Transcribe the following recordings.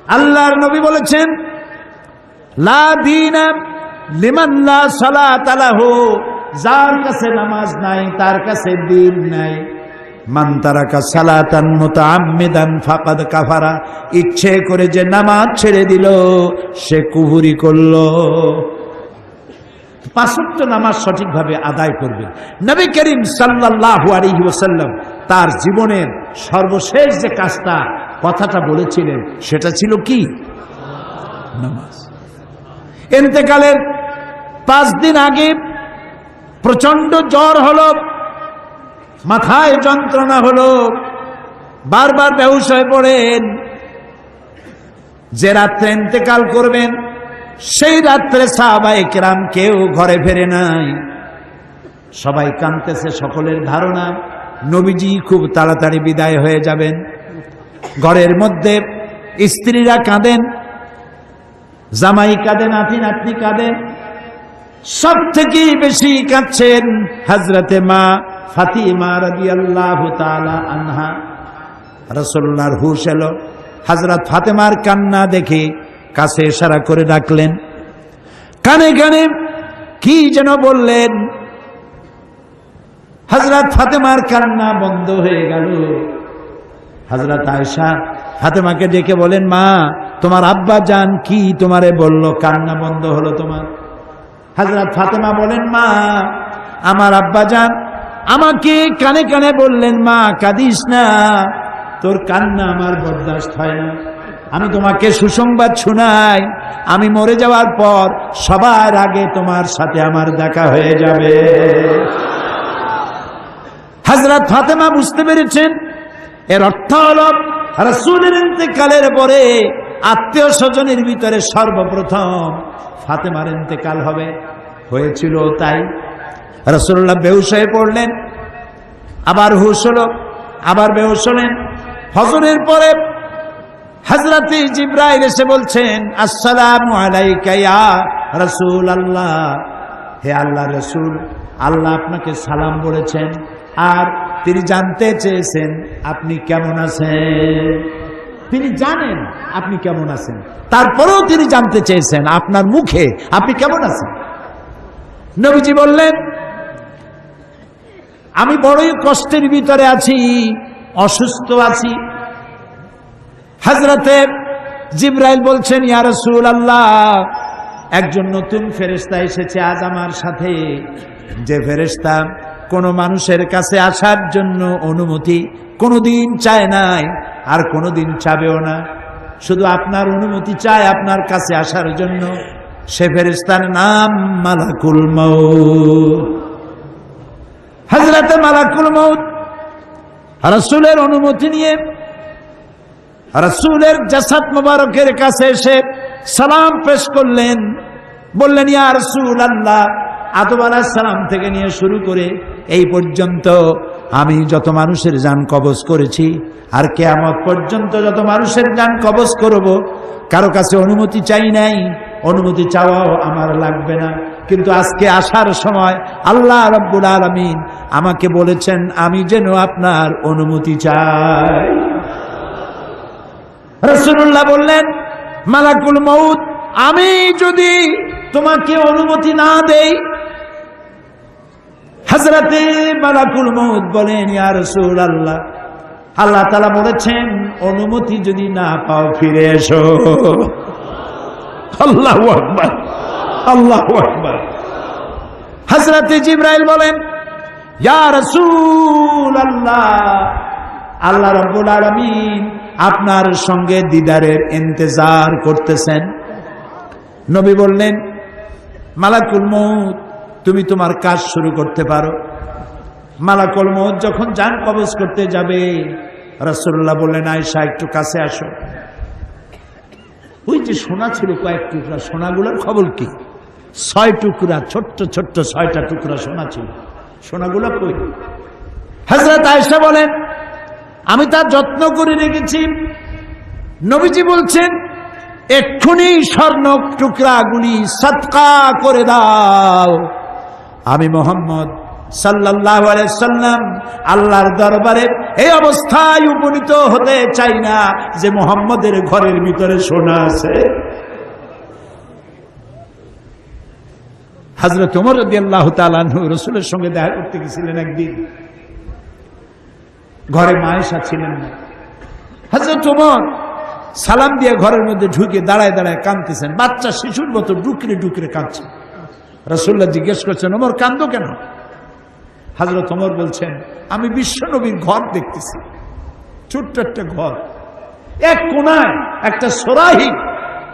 আল্লাহর নবী বলেছেন, লা দীনা লিমান লা সালাতা লাহু, যার কাছে নামাজ নাই তার কাছে দ্বীন নাই। মান তারাকা সালাতান মুতাআম্মিদান ফাকাদ কাফারা, ইচ্ছে করে যে নামাজ ছেড়ে দিল সে কুফরি করলো। পাঁচ ওয়াক্ত নামাজ সঠিকভাবে আদায় করবে। নবী করিম সাল্লাল্লাহু আলাইহি ওয়াসাল্লাম তার জীবনের সর্বশেষ যে কাজটা কথাটা বলেছিলেন সেটা ছিল কি? নামাজ। ইন্তেকালের 5 দিন আগে প্রচন্ড জ্বর হলো, মাথায় যন্ত্রণা হলো, বারবার বেহুশ হয়ে পড়েন। যে রাত্রে ইন্তেকাল করবেন সেই রাত্রে সাহাবায়ে কেরাম কেউ ঘরে ফেরে নাই, সবাই কাঁদতেছে। সকলের ধারণা নবীজি খুব তাড়াতাড়ি বিদায় হয়ে যাবেন। ঘরের মধ্যে স্ত্রীরা কাঁদেন, জামাই কাঁদেন, নাতি নাতনি কাঁদেন। সব থেকে বেশি কাঁদছেন হযরতে মা ফাতিমা রাদিয়াল্লাহু তাআলা আনহা। রাসূলুল্লাহর হুশ এলো, হযরত ফাতেমার কান্না দেখে কাছে ইশারা করে ডাকলেন, কানে কানে কি যেন বললেন। হযরত ফাতেমার কান্না বন্ধ হয়ে গেল। হযরত আয়েশা ফাতেমাকে ডেকে বলেন, মা তোমার আব্বা জান কি তোমারে বলল, কান্না বন্ধ হলো তোমার? হযরত ফাতেমা বলেন, মা আমার আব্বা জান আমাকে কানে কানে বললেন, মা কাঁদিস না, তোর কান্না আমার বরদাস্ত হয় না। আমি তোমাকে সুসংবাদ শোনাই, আমি মরে যাওয়ার পর সবার আগে তোমার সাথে আমার দেখা হয়ে যাবে। হযরত ফাতেমা বুঝতে পেরেছেন এর অর্থ হলো রাসূলের ইন্তেকালের পরে আত্মীয় স্বজনের ভিতরে সর্বপ্রথম ফাতেমার ইন্তেকাল হবে। হয়েছিল তাই। রাসূলুল্লাহ বেহুশ হয়ে পড়লেন, আবার হুশ হলো, আবার বেহুশ হলেন। ফজরের পরে হযরতে জিবরাইল এসে বলছেন, আসসালামু আলাইকা ইয়া রাসূলুল্লাহ, হে আল্লাহর রাসূল, আল্লাহ আপনাকে সালাম বলেছেন আর তিনি জানতে চেয়েছেন আপনি কেমন আছেন। তিনি জানেন আপনি কেমন আছেন, তারপরেও তিনি জানতে চেয়েছেন আপনার মুখে আপনি কেমন আছেন। নবীজি বললেন, আমি বড়ই কষ্টের ভিতরে আছি, অসুস্থ আছি। হযরতে জিবরাইল বলছেন, ইয়া রাসূলুল্লাহ, একজন নতুন ফেরেশতা এসেছে আজ আমার সাথে, যে ফেরেশতা কোন মানুষের কাছে আসার জন্য অনুমতি কোনোদিন চায় নাই আর কোনোদিন চাবেও না, শুধু আপনার অনুমতি চায় আপনার কাছে আসার জন্য। সে ফেরেশতার নাম মালাকুল মউত। হযরতে মালাকুল মউত রাসূলের অনুমতি নিয়ে রাসূলের জাসাদ মুবারকের কাছে এসে সালাম পেশ করলেন। বললেন, ইয়া রাসূলুল্লাহ, আদম আলাইহিস সালাম থেকে নিয়ে শুরু করে এই পর্যন্ত আমি যত মানুষের জান কবজ করেছি আর কিয়ামত পর্যন্ত যত মানুষের জান কবজ করব, কারো কাছে অনুমতি চাই নাই, অনুমতি চাওয়াও আমার লাগবে না। কিন্তু আজকে আসার সময় আল্লাহ রাব্বুল আলামিন আমাকে বলেছেন আমি যেন আপনার অনুমতি চাই। রাসূলুল্লাহ বললেন, মালাকুল মউত, আমি যদি তোমাকে অনুমতি না দেই? হযরতে মালাকুল মউত বলেন, ইয়া রাসূলুল্লাহ, আল্লাহ তাআলা বলেছেন অনুমতি যদি না পাও ফিরে এসো। আল্লাহু আকবার, আল্লাহু আকবার। হযরতে জিবরাইল বলেন, ইয়া রাসূলুল্লাহ, আল্লাহ রাব্বুল আলামিন আপনার সঙ্গে দিদারের ইন্তজার করতেছেন। নবী বললেন, মালাকুল মউত, তুমি তোমার কাজ শুরু করতে পারো। মালাকুল মউত যখন জান কবজ করতে যাবে, রাসূলুল্লাহ বললেন, আয়েশা একটু কাছে আসো। ওই যে সোনা ছিল কয়েক টুকরা, সোনাগুলোর খবর কি? 6 টুকরা, ছোট্ট ছোট্ট 6টা টুকরা সোনা ছিল, সোনাগুলো কই? হযরত আয়েশা বলেন, আমি তার যত্ন করে রেখেছি। নবীজি বলছেন, এক্ষুনি স্বর্ণ টুকরাগুলি সদকা করে দাও। আমি মুহাম্মদ সাল্লাল্লাহু আলাইহি সাল্লাম আল্লাহর দরবারে এই অবস্থায় উপনীত হতে চাই না যে মুহাম্মদের ঘরের ভিতরে সোনা আছে। হযরত ওমর রাদিয়াল্লাহু তাআলা আনহু রাসূলের সঙ্গে দেখা করতে গেছিলেন একদিন, ঘরে মা আয়েশা ছিলেন না। হযরত ওমর সালাম দিয়ে ঘরের মধ্যে ঢুকে দাঁড়ায় দাঁড়ায় কাঁদতেছেন, বাচ্চা শিশুর মতো ডুকরে ডুকরে কাঁদছে। রাসূলুল্লাহ জিজ্ঞেস করছেন, ওমর কাঁদো কেন? হযরত ওমর বলছেন, আমি বিশ্বনবীর ঘর দেখতেছি, ছোট্ট একটা ঘর, এক কোনায় একটা সরাহি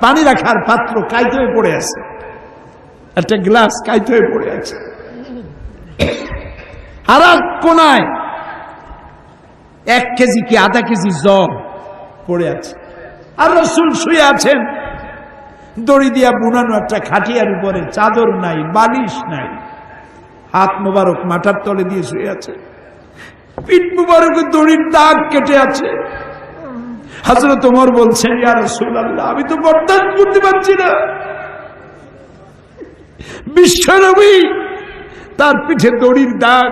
পানি রাখার পাত্র কাইতে হয়ে পড়ে আছে, একটা গ্লাস কাইতে হয়ে পড়ে আছে, আর এক কোনায় 1 কেজি কি আধা কেজি জল পড়ে আছে, আর রাসূল শুয়ে আছেন দড়ি দিয়া বুনানো একটা খাটিয়ার উপরে, চাদর নাই, বালিশ নাই, হাত মোবারক মাথার তলে দিয়ে শুয়ে আছে, পিঠ মোবারকে দড়ির দাগ কেটে আছে। হযরত ওমর বলছেন, ইয়া রাসূলুল্লাহ, আমি তো বরদাস্ত করতে পারছি না, বিশ্বনবী তার পিঠে দড়ির দাগ,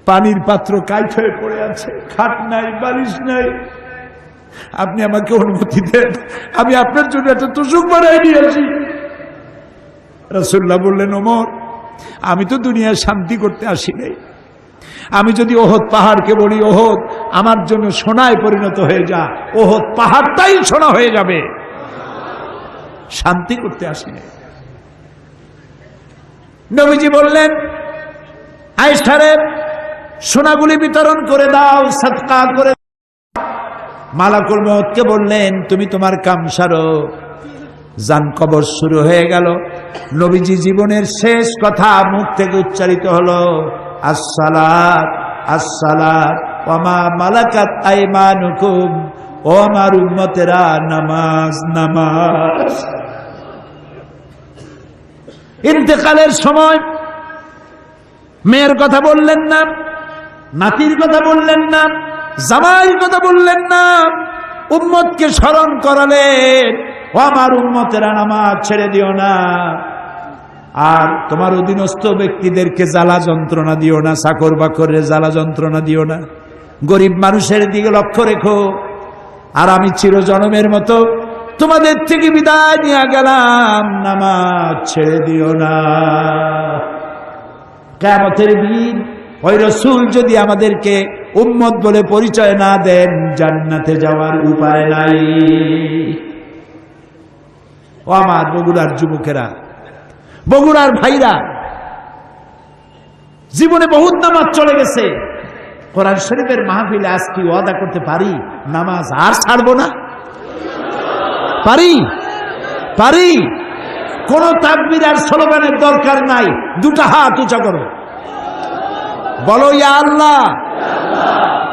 পানির পাত্র কাইট হয়ে পড়ে আছে, খাট নাই, বালিশ নাই, আপনি আমাকে অনুমতি দেন, আমি আপনার জন্য একটা তোষক বানাই নিয়ে আসি। রাসূলুল্লাহ বললেন, ওমর, আমি তো দুনিয়ায় শান্তি করতে আসি নাই, আমি যদি ওহদ পাহাড়কে বলি ওহদ আমার জন্য সোনায় পরিণত হয়ে যা, ওহদ পাহাড়টাই সোনা হয়ে যাবে, শান্তি করতে আসি নাই। নবীজি বললেন, আয়েশারে সোনাগুলি বিতরণ করে দাও, সাদকা করে দাও। মালাকুল মউতকে বললেন, তুমি তোমার কাম সারো। জান কবর শুরু হয়ে গেল। নবীজি জীবনের শেষ কথা মুখ থেকে উচ্চারিত হলো, আসসালাত আসসালাত ওয়া মা মালাকাত আইমানুকুম, ও আমার উম্মতেরা, নামাজ নামাজ। ইন্তেকালের সময় মেয়ের কথা বললেন না, নাতির কথা বললেন না, জামাইয়ের কথা বললেন না, উম্মতকে স্মরণ করালেন, ও আমার উম্মতেরা, নামাজ ছেড়ে দিও না, আর তোমার অধীনস্থ ব্যক্তিদেরকে জ্বালা যন্ত্রণা দিও না, চাকর বাকরের জ্বালা যন্ত্রণা দিও না, গরিব মানুষের দিকে লক্ষ্য রেখো। আর আমি চিরজনমের মতো তোমাদের থেকে বিদায় নিয়ে গেলাম, নামাজ ছেড়ে দিও না। কিয়ামতের দিন ওই রাসূল যদি আমাদেরকে উম্মত বলে পরিচয় না দেন, জান্নাতে যাওয়ার উপায় নাই। ও আমার বগুড়ার যুবকেরা, বগুড়ার ভাইরা, জীবনে বহুত নামাজ চলে গেছে, কোরআন শরীফের মাহফিলে আজকে ওয়াদা করতে পারি নামাজ আর ছাড়বো না? পারি পারি কোন তাকবীর আর স্লোগানের দরকার নাই, দুটা হাত উঁচা করো, বলো, ইয়া আল্লাহ,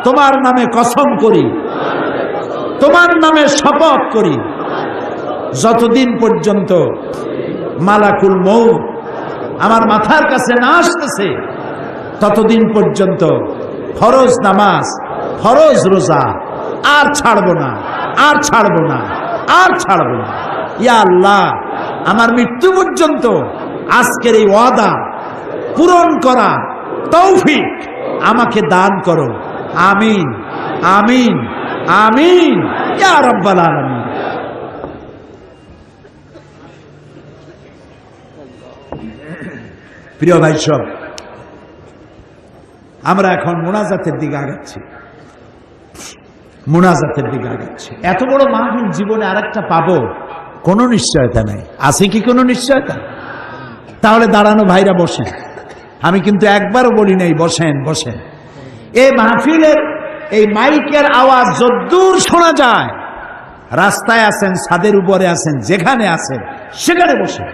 তোমার নামে কসম করি, তোমার নামে শপথ করি, যতদিন পর্যন্ত মালাকুল মউত আমার মাথার কাছে না আসতেছে, ততদিন পর্যন্ত ফরজ নামাজ, ফরজ রোজা আর ছাড়বো না, আর ছাড়বো না, আর ছাড়বো না। ইয়া আল্লাহ, আমার মৃত্যু পর্যন্ত আজকের এই ওয়াদা পূরণ করা তৌফিক আমাকে দান করো। আমিন আমিন আমিন ইয়া রাব্বাল আলামিন। প্রিয় ভাই সব, আমরা এখন মুনাজাতের দিকে আগাচ্ছি, মুনাজাতের দিকে আগাচ্ছি। এত বড় মাহফিল জীবনে আরেকটা পাবো কোনো নিশ্চয়তা নাই। আছে কি কোনো নিশ্চয়তা? তাহলে দাঁড়ানো ভাইরা বসেন, আমি কিন্তু একবারও বলি নাই বসেন বসেন। এই মাহফিলের এই মাইকের আওয়াজ যদ্দূর শোনা যায়, রাস্তায় আছেন, ছাদের উপরে আছেন, যেখানে আছেন সেখানে বসেন,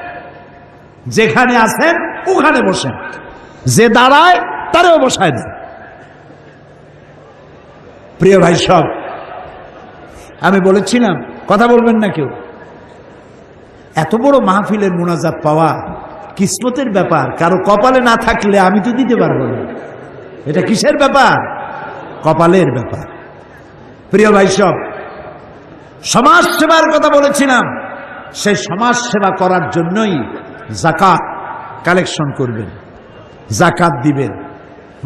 যেখানে আছেন ওখানে বসেন, যে দাঁড়ায় তারেও বসায় দেন। প্রিয় ভাই সব, আমি বলেছিলাম কথা বলবেন না কেউ। এত বড় মাহফিলের মুনাজাত পাওয়া কিসমতের ব্যাপার, কারো কপালে না থাকলে আমি তো দিতে পারবো না। এটা কিসের ব্যাপার? কপালের ব্যাপার। প্রিয় ভাই সব, সমাজ সেবার কথা বলেছিলাম, সেই সমাজ সেবা করার জন্যই যাকাত কালেকশন করবেন। জাকাত দিবেন,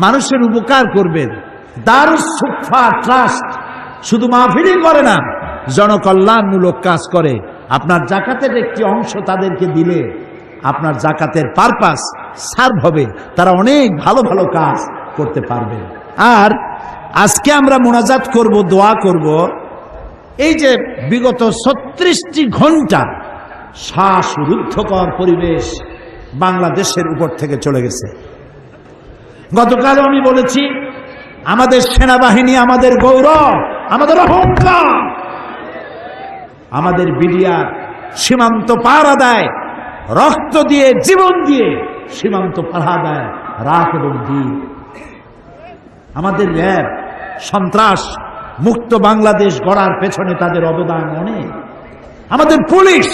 মানুষের উপকার করবেন। দারুস সুফা ট্রাস্ট শুধু মাহফিলই করে না, জনকল্যাণমূলক কাজ করে। আপনার জাকাতের একটি অংশ তাদেরকে দিলে আপনার জাকাতের পারপাস সার্ভ হবে, তারা অনেক ভালো ভালো কাজ করতে পারবে। আর আজকে আমরা মোনাজাত করব, দোয়া করব। এই যে বিগত 36টি ঘন্টা শ্বাসরুদ্ধকর পরিবেশ বাংলাদেশের উপর থেকে চলে গেছে। গতকাল আমি বলেছি, আমাদের সেনাবাহিনী আমাদের গৌরব, আমাদের অহংকার। আমাদের বিডিআর সীমান্ত পাহারা দেয়, রক্ত দিয়ে, জীবন দিয়ে সীমান্ত পাহারা দেয় রাত এবং দিন। আমাদের র্যাব সন্ত্রাস মুক্ত বাংলাদেশ গড়ার পেছনে তাদের অবদান অনেক। আমাদের পুলিশ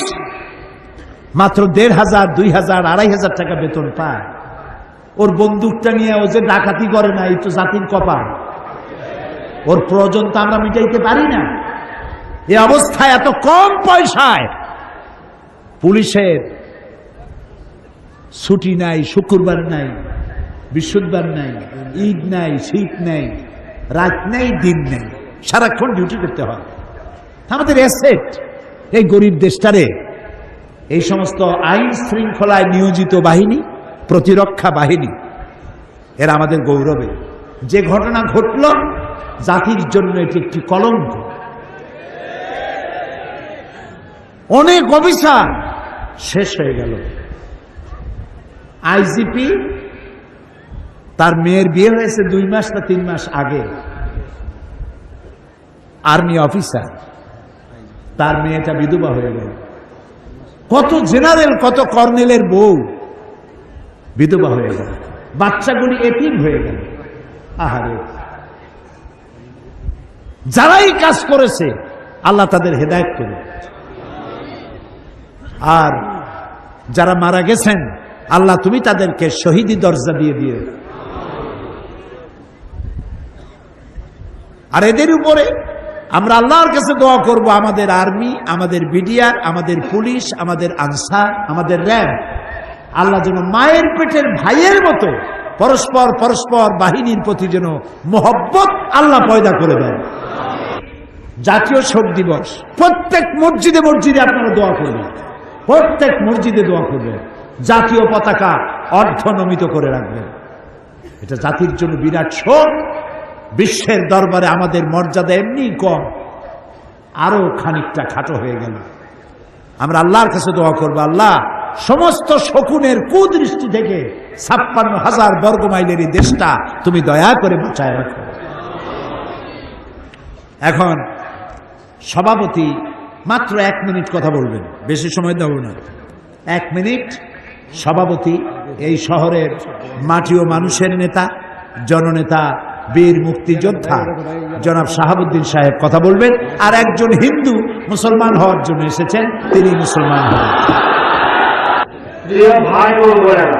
মাত্র 1,500, 2,000, 2,500 টাকা বেতন পায়। ওর বন্দুকটা নিয়ে ও যে ডাকাতি করে না, এই তো জাতির কপাল। ওর প্রয়োজন তো আমরা মিটাইতে পারি না। এই অবস্থায় এত কম পয়সায় পুলিশের ছুটি নাই, শুক্রবার নাই, বৃহস্পতিবার নাই, ঈদ নাই, শীত নাই, রাত নাই, দিন নেই, সারাক্ষণ ডিউটি করতে হয়। আমাদের অ্যাসেট এই গরিব দেশটারে এই সমস্ত আইন শৃঙ্খলায় নিয়োজিত বাহিনী, প্রতিরক্ষা বাহিনী, এরা আমাদের গৌরবে। যে ঘটনা ঘটল জাতির জন্য এটি একটি কলঙ্ক। অনেক অফিসার শেষ হয়ে গেল। আইজিপি, তার মেয়ের বিয়ে হয়েছে 2 মাস না 3 মাস আগে। আর্মি অফিসার, তার মেয়েটা বিধবা হয়ে গেল। কত জেনারেল, কত কর্নেলের বউ বিধবা হয়ে গেল, বাচ্চাগুলি এতিম হয়ে গেল। আহারে, যারাই কাজ করেছে আল্লাহ তাদের হেদায়েত করুন। আর যারা মারা গেছেন আল্লাহ তুমি তাদেরকে শহীদি দরজা দিয়ে দিও। আর এদের উপরে আমরা আল্লাহর কাছে দোয়া করব, আমাদের আর্মি, আমাদের বিডিআর, আমাদের পুলিশ, আমাদের আনসার, আমাদের র্যাব, আল্লাহ যেন মায়ের পেটের ভাইয়ের মতো পরস্পর পরস্পর বাহিনীর প্রতি যেন মোহব্বত আল্লাহ পয়দা করে দেন। জাতীয় শোক দিবস প্রত্যেক মসজিদে মসজিদে আপনারা দোয়া করবেন, প্রত্যেক মসজিদে দোয়া করবেন, জাতীয় পতাকা অর্ধনমিত করে রাখবেন। এটা জাতির জন্য বিরাট শোক। বিশ্বের দরবারে আমাদের মর্যাদা এমনি কম, আরো খানিকটা খাটো হয়ে গেল। আমরা আল্লাহর কাছে দোয়া করবো, আল্লাহ সমস্ত শকুনের কুদৃষ্টি থেকে 56,000 বর্গ মাইলের এই দেশটা তুমি দয়া করে বাঁচায় রাখো। এখন সভাপতি মাত্র 1 মিনিট কথা বলবেন, বেশি সময় দেব না। 1 মিনিট সভাপতি, এই শহরের মাটি ও মানুষের নেতা, জননেতা, বীর মুক্তিযোদ্ধা জনাব শাহাবুদ্দিন সাহেব কথা বলবেন। আর একজন হিন্দু মুসলমান হওয়ার জন্য এসেছেন, তিনি মুসলমান হবেন। ভাই ও বোনেরা,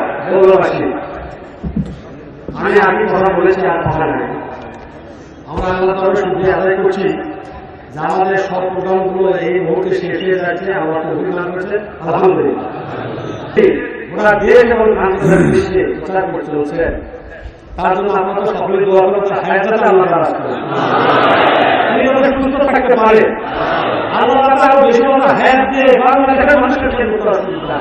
আমি আগে কথা বলেছি, আর কথা নেই। আমরা আল্লাহ তাআলার শুকরিয়া আদায় করছি যে আমাদের সব প্রোগ্রামগুলো এই মুহূর্তে শেষ হয়ে যাচ্ছে। আমরা তৌফিক দান করেছে, আলহামদুলিল্লাহ। ওরা দেশ এবং আন্তর্জাতিক প্রচার করতে চলছে, তার জন্য আমরা সকলে দোয়া করব, হায়াতে আল্লাহ রাজ করুন, তিনি আমাদের সুস্থ থাকতে পারে। আল্লাহ তাআলা বেশি করে হায়াত দিয়ে বাংলাদেশের মানুষকে সেবা করতে পারে।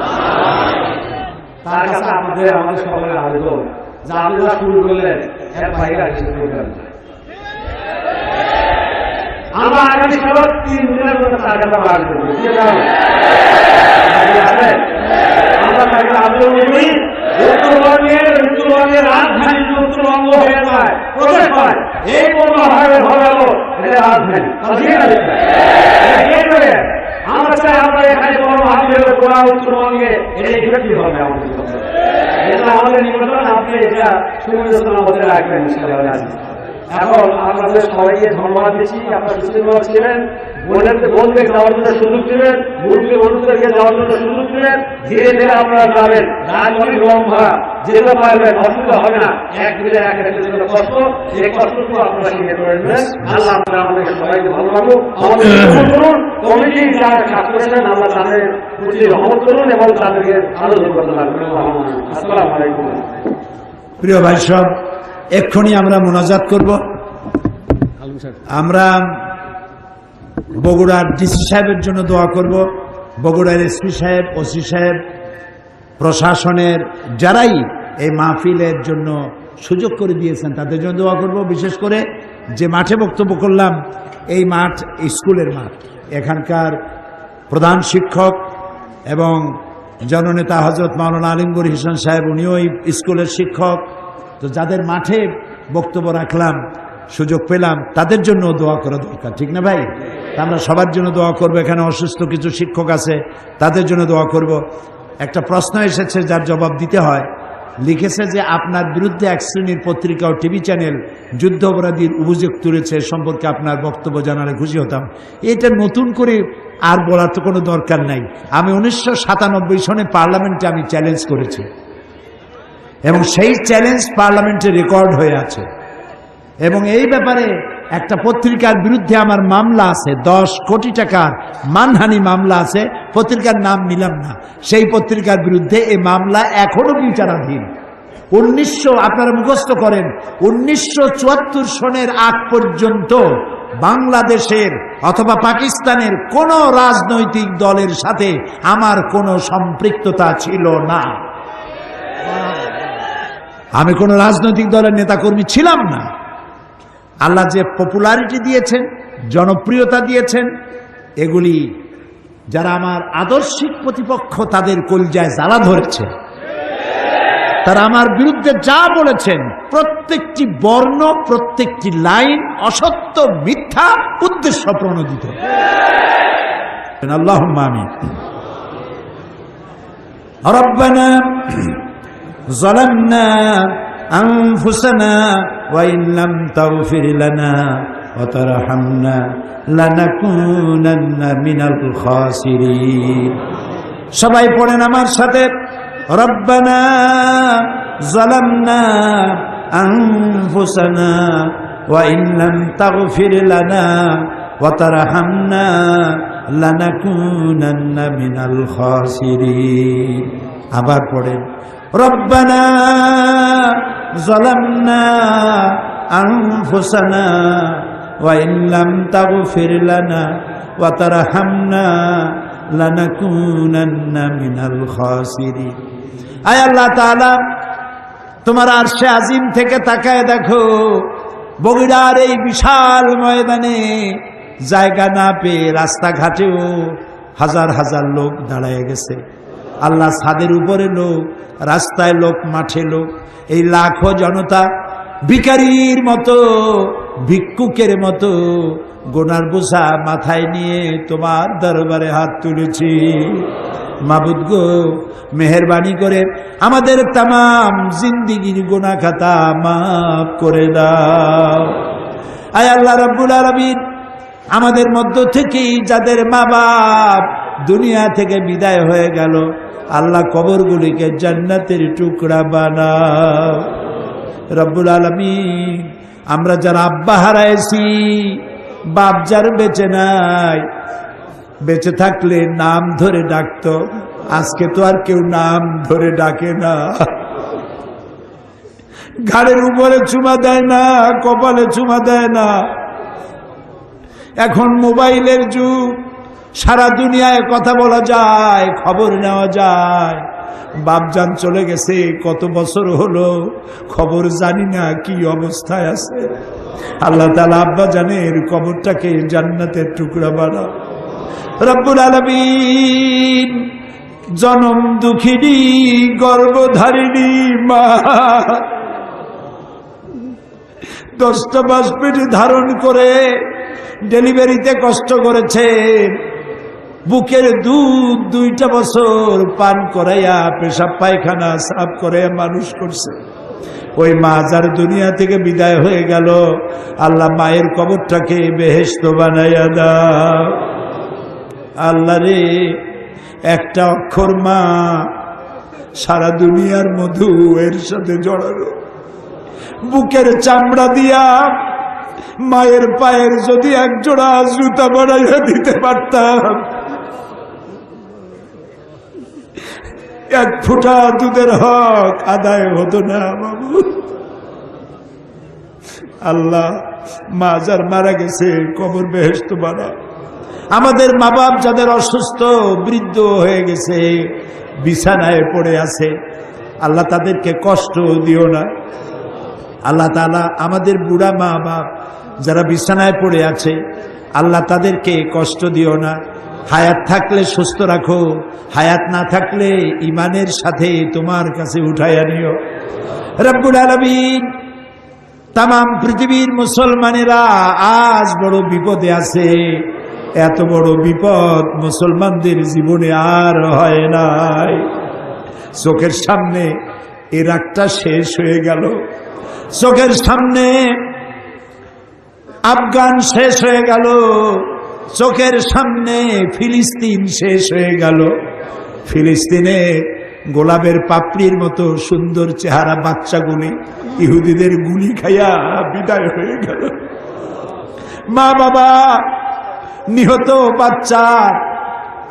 তার কাছে আমাদের সকলের আবেদন যে আপনারা শুরু করলেন, এক ভাইরা হিসেবে করবেন। আমরা আগামী 3 দিনের মধ্যে তার কাছে আবেদন করব। আমরা তাকে আবেদন করি, উত্তরবঙ্গের রাজধানী উত্তরবঙ্গ হয়ে যায়, প্রবেশ পায়, এই পণ্য হবে রাজধানী। আমরা চাই আমরা এখানে কোনো হাবিবের গোড়া উত্তরবঙ্গে এটা ইফেক্টিভ হবে। আমাদের নিবেদন, আপনি এটা সুবিবেচনা আমাদের রাখবেন। এখন আপনাদের সবাইকে ধন্যবাদ দিচ্ছি, আপনারা সুস্থ ছিলেন। বোনদের যাওয়ার জন্য সুযোগ দিলেন, মুরব্বী মানুষদেরকে যাওয়ার জন্য সুযোগ দিলেন। ধীরে ধীরে আপনারা যাবেন, রাজবাড়ি রং ভরা যেতে পারবেন, অসুবিধা হবে না। এক দিলে এক একটা কষ্ট, এই কষ্টটুকু আপনারা শিখে করবেন। আল্লাহ আপনারা আমাদের সবাইকে ভালো লাগুক। আমাদের করুন, কমিটি যারা কাজ করেছেন আল্লাহ তাদের প্রতি রহমত করুন এবং তাদেরকে আরো যোগ্যতা লাগবে। আসসালামু আলাইকুম। প্রিয় ভাই সব, এক্ষুনি আমরা মোনাজাত করব। আমরা বগুড়ার ডিসি সাহেবের জন্য দোয়া করব, বগুড়ার এসপি সাহেব, ওসি সাহেব, প্রশাসনের যারাই এই মাহফিলের জন্য সুযোগ করে দিয়েছেন তাদের জন্য দোয়া করব। বিশেষ করে যে মাঠে বক্তব্য করলাম, এই মাঠ স্কুলের মাঠ, এখানকার প্রধান শিক্ষক এবং জননেতা হযরত মাওলানা আলিমগড় হোসেন সাহেব, উনিও এই স্কুলের শিক্ষক। তো যাদের মাঠে বক্তব্য রাখলাম, সুযোগ পেলাম, তাদের জন্য দোয়া করা দরকার, ঠিক না ভাই? আমরা সবার জন্য দোয়া করব। এখানে অসুস্থ কিছু শিক্ষক আছে, তাদের জন্য দোয়া করব। একটা প্রশ্ন এসেছে যার জবাব দিতে হয়। লিখেছে যে আপনার বিরুদ্ধে এক শ্রেণীর পত্রিকা ও টিভি চ্যানেল যুদ্ধ অপরাধীর অভিযোগ তুলেছে, সম্পর্কে আপনার বক্তব্য জানালে খুশি হতাম। এটা নতুন করে আর বলার তো কোনো দরকার নাই। আমি 1997 সনে পার্লামেন্টে আমি চ্যালেঞ্জ করেছি এবং সেই চ্যালেঞ্জ পার্লামেন্টে রেকর্ড হয়ে আছে। এবং এই ব্যাপারে একটা পত্রিকার বিরুদ্ধে আমার মামলা আছে, 10 কোটি টাকার মানহানি মামলা আছে। পত্রিকার নাম নিলাম না। সেই পত্রিকার বিরুদ্ধে এই মামলা এখনো বিচারাধীন। আপনারা মুখস্থ করেন, 1974 সনের আগ পর্যন্ত বাংলাদেশের অথবা পাকিস্তানের কোন রাজনৈতিক দলের সাথে আমার কোনো সম্পৃক্ততা ছিল না। আমি কোন রাজনৈতিক দলের নেতাকর্মী ছিলাম না। আল্লাহ যে পপুলারিটি দিয়েছেন, জনপ্রিয়তা দিয়েছেন, এগুলি যারা আমার আদর্শিক প্রতিপক্ষ তাদের কলজায় জ্বালা ধরেছে। তারা আমার বিরুদ্ধে যা বলেছেন, প্রত্যেকটি বর্ণ, প্রত্যেকটি লাইন অসত্য, মিথ্যা, উদ্দেশ্য প্রণোদিত। আল্লাহুম্মা আমিন। রব্বানা যালামনা আনফুসানা ওয়া ইন লাম তাগফির লানা ওয়া তারহামনা লানাকুনান্না মিনাল খাসিরিন। সবাই পড়েন আমার সাথে, রব্বানা যালামনা আনফুসানা ওয়া ইন লাম তাগফির লানা ওয়া তারহামনা লানাকুনান্না মিনাল খাসিরিন। আবার পড়েন, রব্বানা যালামনা আনফুসানা ওয়া ইন লাম তাগফির লানা ওয়া তারহামনা লানাকুনান্না মিনাল খাসিরিন। আয় আল্লাহ তাআলা, তোমার আরশে আজিম থেকে তাকায় দেখো, বগুড়ার এই বিশাল ময়দানে জায়গা না পেয়ে রাস্তাঘাটেও হাজার হাজার লোক দাঁড়ায় গেছে। আল্লাহ, ছাদের উপরে লোক, রাস্তায় লোক, মাঠে লোক, এই লাখো জনতা ভিখারির মতো, ভিক্ষুকের মতো গোনার বোঝা মাথায় নিয়ে তোমার দরবারে হাত তুলেছি। মাবুদ গো, মেহেরবানি করে আমাদের তামাম জিন্দেগির গুনাহ খাতা মাফ করে দাও। আয় আল্লাহ রাব্বুল আলামিন, আমাদের মধ্য থেকেই যাদের মা বাপ দুনিয়া থেকে বিদায় হয়ে গেল, আল্লাহ কবরগুলিকে জান্নাতের টুকরা বানাও। রব্বুল আলামিন, আমরা যারা আব্বা হারাইছি, বাপ যার বেঁচে নাই, বেঁচে থাকলে নাম ধরে ডাকতো, আজকে তো আর কেউ নাম ধরে ডাকে না। ঘাড়ের উপরে চুমা দেয় না, কপালে চুমা দেয় না। এখন মোবাইলের যুগ, সারা দুনিয়ায় কথা বলা যায়, খবর নেওয়া যায়। বাপজান চলে গেছে, কত বছর হলো, খবর জানি না কি অবস্থায় আছে। আল্লাহ তাআলা আব্বা জানের কবরটাকে জান্নাতের টুকরা বানাও। রব্বুল আলামিন, জনম দুঃখিনী গর্ভধারিণী মা 10টা মাস পেটে ধারণ করে ডেলিভারিতে কষ্ট করেছেন, বুকের দুধ 2টা বছর পান করাইয়া পেশাব পায়খানা সাফ করে মানুষ করছে। ওই মা যার দুনিয়া থেকে বিদায় হয়ে গেল, আল্লাহ মায়ের কবরটাকে বেহেশত বানাইয়া দাও। আল্লাহ রে, একটা অক্ষর মা সারা দুনিয়ার মধু এর সাথে জড়ানো। বুকের চামড়া দিয়া মায়ের পায়ের যদি এক জোড়া জুতা বানাইয়া দিতে পারতাম, এক ফোঁটা দুধের হক আদায় হতো না বাবু। আল্লাহ, মা যার মারা গেছে কবর বেহেশত বানাও। আমাদের মা বাপ যাদের অসুস্থ বৃদ্ধ হয়ে গেছে, বিছানায় পড়ে আছে, আল্লাহ তাদেরকে কষ্ট দিও না। আল্লাহ তাআলা আমাদের বুড়া মা বাপ যারা বিছানায় পড়ে আছে, আল্লাহ তাদেরকে কষ্ট দিও না। হায়াত থাকলে সুস্থ রাখো, হায়াত না থাকলে ইমানের সাথে তোমার কাছে উঠাইয়া নিও। রব্বুল আলামিন, তামাম পৃথিবীর মুসলমানেরা আজ বড় বিপদে আছে। এত বড় বিপদ মুসলমানদের জীবনে আর হয় নাই। চোখের সামনে ইরাকটা শেষ হয়ে গেল, চোখের সামনে আফগান শেষ হয়ে গেল, চোখের সামনে ফিলিস্তিন শেষ হয়ে গেল। ফিলিস্তিনে গোলাপের পাপড়ির মতো সুন্দর চেহারা বাচ্চাগুলি ইহুদিদের গুলি খাইয়া বিদায় হয়ে গেল। মা বাবা নিহত বাচ্চা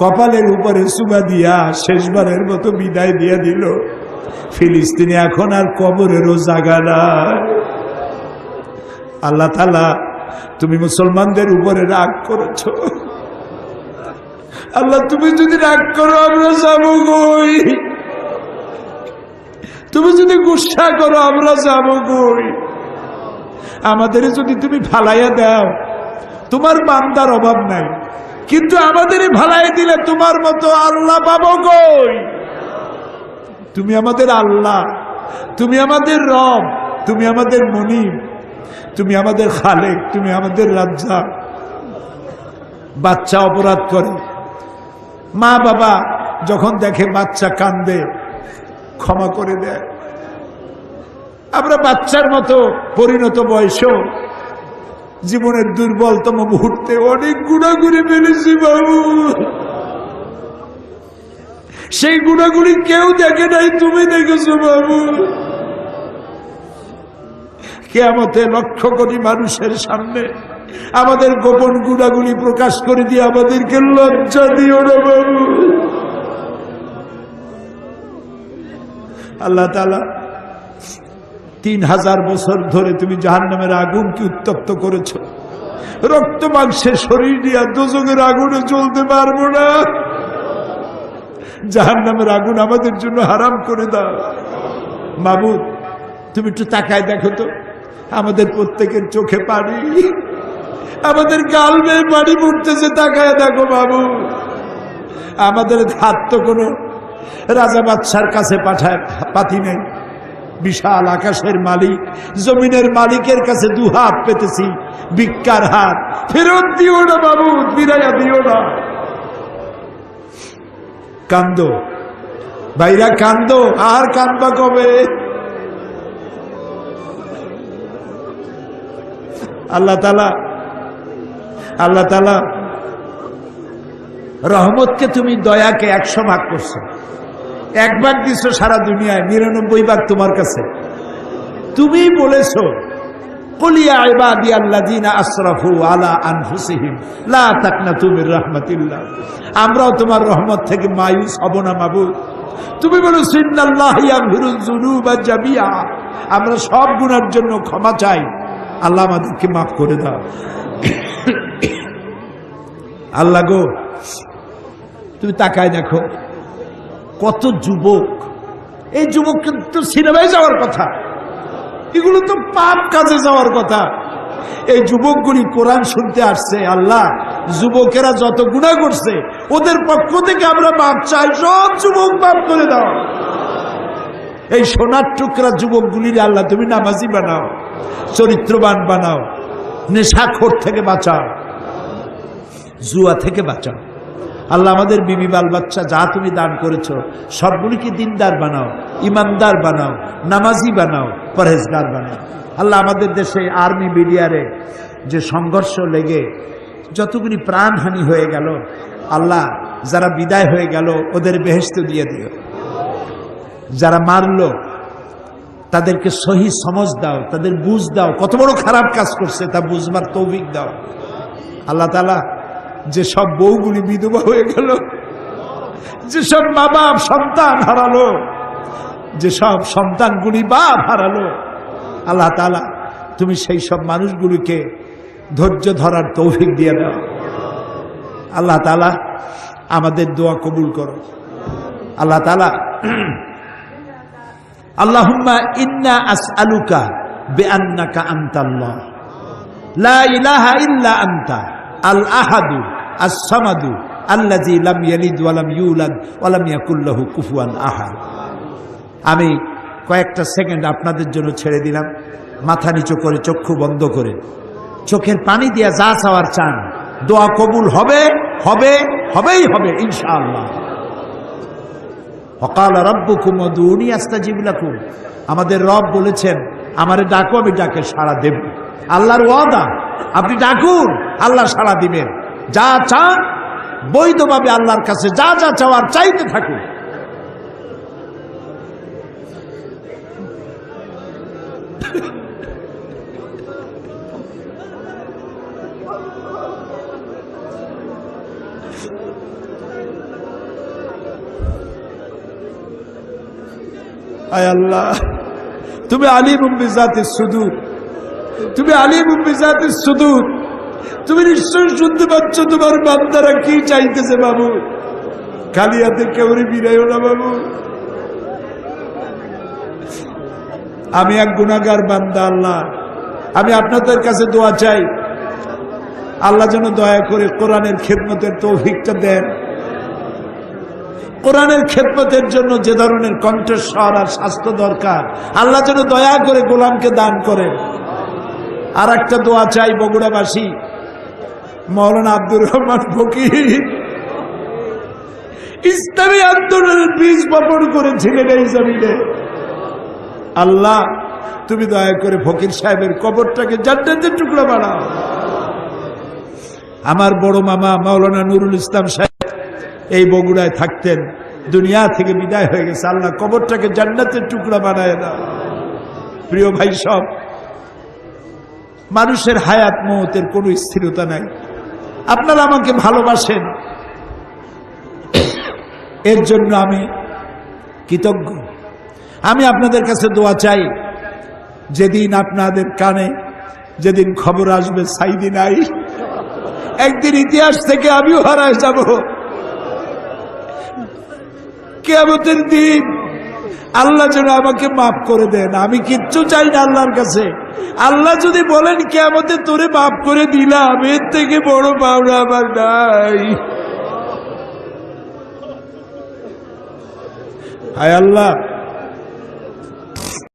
কপালের উপরে চুমা দিয়া শেষবারের মতো বিদায় দিয়া দিল। ফিলিস্তিনে এখন আর কবরেরও জায়গা নাই। আল্লাহ তাআলা, তুমি মুসলমানদের উপরে রাগ করেছ। আল্লাহ, তুমি যদি রাগ করো আমরা যাবো কই? তুমি যদি গুসা করো আমরা যাবো কই? আমাদের যদি তুমি ফালাইয়া দাও, তোমার বান্দার অভাব নাই, কিন্তু আমাদের ফালাইয়া দিলে তোমার মতো আল্লাহ পাবো কই? তুমি আমাদের আল্লাহ, তুমি আমাদের রব, তুমি আমাদের মুনিব, তুমি আমাদের খালেক, তুমি আমাদের রাজ্জাক। বাচ্চা অপরাধ করে, মা বাবা যখন দেখে বাচ্চা কান্দে ক্ষমা করে দেয়। আমরা বাচ্চার মতো পরিণত বয়সেও জীবনের দুর্বলতম মুহূর্তে অনেক গুণাগুলি ফেলেছি বাবু। সেই গুণাগুলি কেউ দেখে নাই, তুমি দেখেছো বাবু। কিয়ামতে লক্ষ কোটি মানুষের সামনে আমাদের গোপন গুণাগুলি প্রকাশ করে দিয়ে আমাদেরকে লজ্জা দিও না বাবু। আল্লাহ তাআলা, 3000 বছর ধরে তুমি জাহান্নামের আগুনকে উত্তপ্ত করেছ। রক্ত মাংসের শরীর নিয়ে দোজখের আগুনে জ্বলতে পারবো না। জাহান্নামের আগুন আমাদের জন্য হারাম করে দাও। মাবুদ, তুমি একটু তাকায় দেখো তো, আমাদের প্রত্যেকের চোখে পানি, আমাদের গাল বেয়ে পানি পড়তেছে, তাকায় দেখো বাবু। আমাদের হাত তো কোনো রাজা বাদশার কাছে পাতি নেই। বিশাল আকাশের মালিক, জমিনের মালিকের কাছে দুহাত পেতেছি, ভিক্ষার হাত। ফেরত দিও না বাবু, ফিরাইয়া দিও না। কান্দো ভাইরা, কান্দো। আর কান্দবা কবে? আল্লাহ তাআলা রহমতকে তুমি দয়াকে 100 ভাগ করছো। 1 ভাগ দিছো সারা দুনিয়ায়, 99 ভাগ তোমার কাছে। তুমি বলেছো, কুল ইয়া ইবাদিয়াল্লাযীনা আসরাফু আলা আনফুসিহিম লা তাকনাতু মির রাহমাতিল্লাহ। আমরাও তোমার রহমত থেকে মায়ুস হব না মাবুদ। তুমি বলেছো, ইন্নাল্লাহা ইয়াগফিরুয যুনুবা জামিআ। আমরা সব গুনার জন্য ক্ষমা চাই, আল্লাহ আমাদেরকে মাফ করে দাও। আল্লাহ গো, তুমি তাকায় দেখো কত যুবক। এই যুবক কিন্তু সিনেমায় যাওয়ার কথা, এগুলো তো পাপ কাজে যাওয়ার কথা। এই যুবকগুলি কোরআন শুনতে আসছে। আল্লাহ, যুবকেরা যত গুনাহ করছে ওদের পক্ষ থেকে আমরা মাপ চাই, সব যুবক মাফ করে দাও। এই সোনার টুকরা যুবকগুলির আল্লাহ তুমি নামাজি বানাও, চরিত্রবান বানাও, নেশাখোর থেকে বাঁচাও, জুয়া থেকে বাঁচাও। আল্লাহ, আমাদের বিবি বাল বাচ্চা যা তুমি দান করেছো সবগুলিকে দিনদার বানাও, ইমানদার বানাও, নামাজি বানাও, পরহেজগার বানাও। আল্লাহ, আমাদের দেশে আর্মি বিডিআরে যে সংঘর্ষ লেগে যতগুলি প্রাণহানি হয়ে গেল, আল্লাহ যারা বিদায় হয়ে গেল ওদের বেহেশত দিয়ে দিও। যারা মারলো তাদেরকে সহি সমঝ দাও, তাদের বুঝ দাও, কত বড় খারাপ কাজ করছে তা বুঝবার তৌফিক দাও। আল্লাহ তাআলা, যে সব বউগুলি বিধবা হয়ে গেল, যেসব মা বাপ সন্তান হারালো, যেসব সন্তানগুলি বাপ হারালো, আল্লাহ তাআলা তুমি সেই সব মানুষগুলিকে ধৈর্য ধরার তৌফিক দিয়ে দাও। আল্লাহ তাআলা আমাদের দোয়া কবুল করো। আল্লাহ তাআলা আল্লাহুম্মা ইন্না আসআলুকা বিআন্নাকা আনতাল্লাহ লা ইলাহা ইল্লা আনতা আল আহাদু আস সামাদু আল্লাযী লাম ইয়ালিদ ওয়া লাম ইউলাদ ওয়া লাম ইয়াকুল লাহু কুফুয়ান আহাদ। আমি কয়েকটা সেকেন্ড আপনাদের জন্য ছেড়ে দিলাম। মাথা নিচু করে, চক্ষু বন্ধ করে, চোখের পানি দিয়ে যা চাওয়ার চান, দোয়া কবুল হবে, হবে, হবেই হবে ইনশাআল্লাহ। ওয়াকালা রাব্বুকুম উদউনি আস্তাজিব লাকুম। আমাদের রব বলেছেন, আমারে ডাকো, আমি ডাকে সাড়া দেব। আল্লাহর ওয়াদা, আপনি ডাকুন, আল্লাহ সাড়া দিবেন। যা চান বৈধভাবে আল্লাহর কাছে যা যা চাওয়ার চাইতে থাকুন। আয় আল্লাহ, তুমি আলিমুম বিজাতিস সুদূর, তুমি আলিমুম বিজাতিস সুদূর। তুমি নিশ্চয় শুনতে পাচ্ছ তোমার বান্দারা কি চাইতেছে বাবু। খালি হাতে কেউরে বিরাইও না বাবু। আমি এক গুনাহগার বান্দা আল্লাহ, আমি আপনাদের কাছে দোয়া চাই, আল্লাহ যেন দয়া করে কোরআনের খেদমতের তৌফিকটা দেন। কোরআনের খেদমতের জন্য যে ধরনের কণ্ঠস্বর আর স্বাস্থ্য দরকার, আল্লাহ যেন দয়া করে গোলামকে দান করেন। আর একটা দোয়া চাই বগুড়াবাসী, মাওলানা আব্দুর রহমান ফকির ইসলামী আন্দোলনের বীজ বপন করেছিলেন এই জমিনে। আল্লাহ তুমি দয়া করে ফকির সাহেবের কবরটাকে জান্নাতের টুকরা বানাও। আমার বড় মামা মাওলানা নুরুল ইসলাম সাহেব এই বগুড়ায় থাকতেন, দুনিয়া থেকে বিদায় হয়ে গেছে। আল্লাহ কবরটাকে জান্নাতের টুকরা বানায় দাও। প্রিয় ভাই সব, মানুষের হায়াত মওতের কোনো স্থিরতা নাই। আপনারা আমাকে ভালোবাসেন, এর জন্য আমি কৃতজ্ঞ। আমি আপনাদের কাছে দোয়া চাই, যেদিন আপনাদের কানে যেদিন খবর আসবে সাইদি নাই, একদিন ইতিহাস থেকে আমিও হারায় যাব। কিয়ামতের দিন আল্লাহ যেন আমাকে মাফ করে দেন। আমি কিচ্ছু চাই না আল্লাহর কাছে। আল্লাহ যদি বলেন কিয়ামতে তোরে মাফ করে দিলাম, এর থেকে বড় পাওনা আমার নাই। হায় আল্লাহ,